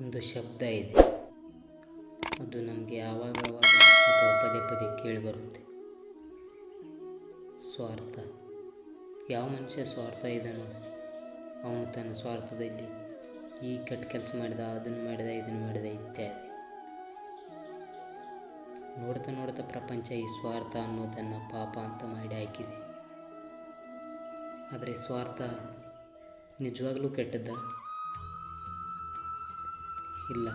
ಒಂದು ಶಬ್ದ ಇದೆ, ಅದು ನಮಗೆ ಯಾವಾಗವಾಗ ಅಥವಾ ಪದೇ ಪದೇ ಕೇಳಿಬರುತ್ತೆ. ಸ್ವಾರ್ಥ. ಯಾವ ಮನುಷ್ಯ ಸ್ವಾರ್ಥ ಇದ್ದಾನೋ ಅವನು ತನ್ನ ಸ್ವಾರ್ಥದಲ್ಲಿ ಈ ಕೆಟ್ಟ ಕೆಲಸ ಮಾಡಿದ, ಅದನ್ನು ಮಾಡಿದ, ಇದನ್ನು ಮಾಡಿದ ಇತ್ಯಾದಿ. ನೋಡ್ತಾ ನೋಡ್ತಾ ಪ್ರಪಂಚ ಈ ಸ್ವಾರ್ಥ ಅನ್ನೋದನ್ನು ಪಾಪ ಅಂತ ಮಾಡಿ ಹಾಕಿದೆ. ಆದರೆ ಸ್ವಾರ್ಥ ನಿಜವಾಗ್ಲೂ ಕೆಟ್ಟದ್ದ? ಇಲ್ಲ.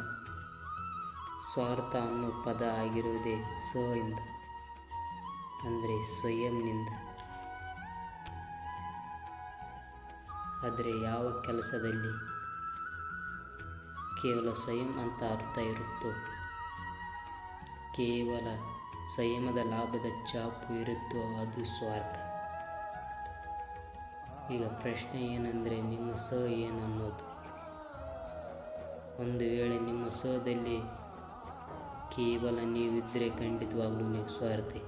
ಸ್ವಾರ್ಥ ಅನ್ನೋ ಪದ ಆಗಿರೋದೇ ಇಂದ, ಅಂದರೆ ಸ್ವಯಂನಿಂದ. ಆದರೆ ಯಾವ ಕೆಲಸದಲ್ಲಿ ಕೇವಲ ಸ್ವಯಂ ಅಂತ ಅರ್ಥ ಇರುತ್ತೋ, ಕೇವಲ ಸ್ವಯಂದ ಲಾಭದ ಚಾಪು ಇರುತ್ತೋ ಅದು ಸ್ವಾರ್ಥ. ಈಗ ಪ್ರಶ್ನೆ ಏನಂದರೆ, ನಿಮ್ಮ ಏನು ಅನ್ನೋದು. ಒಂದು ವೇಳೆ ನಿಮ್ಮ ಸದಲ್ಲಿ ಕೇವಲ ನೀವಿದ್ದರೆ ಖಂಡಿತವಾಗ್ಲೂ ನೀವು ಸ್ವಾರ್ಥಿ.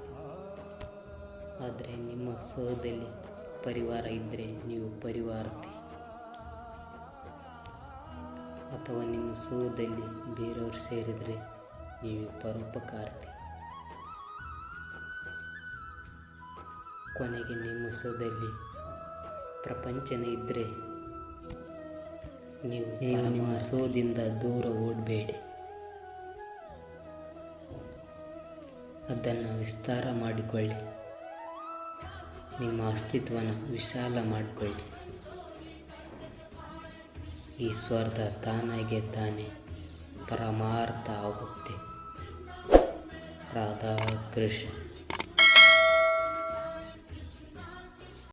ಆದರೆ ನಿಮ್ಮ ಸದಲ್ಲಿ ಪರಿವಾರ ಇದ್ದರೆ ನೀವು ಪರಿವಾರತಿ. ಅಥವಾ ನಿಮ್ಮ ಸದಲ್ಲಿ ಬೇರೆಯವರು ಸೇರಿದರೆ ನೀವು ಪರೋಪಕಾರ್ತಿ. ಕೊನೆಗೆ ನಿಮ್ಮ ಸದಲ್ಲಿ ಪ್ರಪಂಚನೇ ಇದ್ದರೆ ನೀವು ನಿಮ್ಮ ಸೋದಿಂದ ದೂರ ಓಡಬೇಡಿ. ಅದನ್ನು ವಿಸ್ತಾರ ಮಾಡಿಕೊಳ್ಳಿ. ನಿಮ್ಮ ಅಸ್ತಿತ್ವನ ವಿಶಾಲ ಮಾಡಿಕೊಳ್ಳಿ. ಈ ಸ್ವಾರ್ಥ ತಾನಾಗೆ ತಾನೇ ಪರಮಾರ್ಥ ಆಗುತ್ತೆ. ರಾಧಾಕೃಷ್ಣ.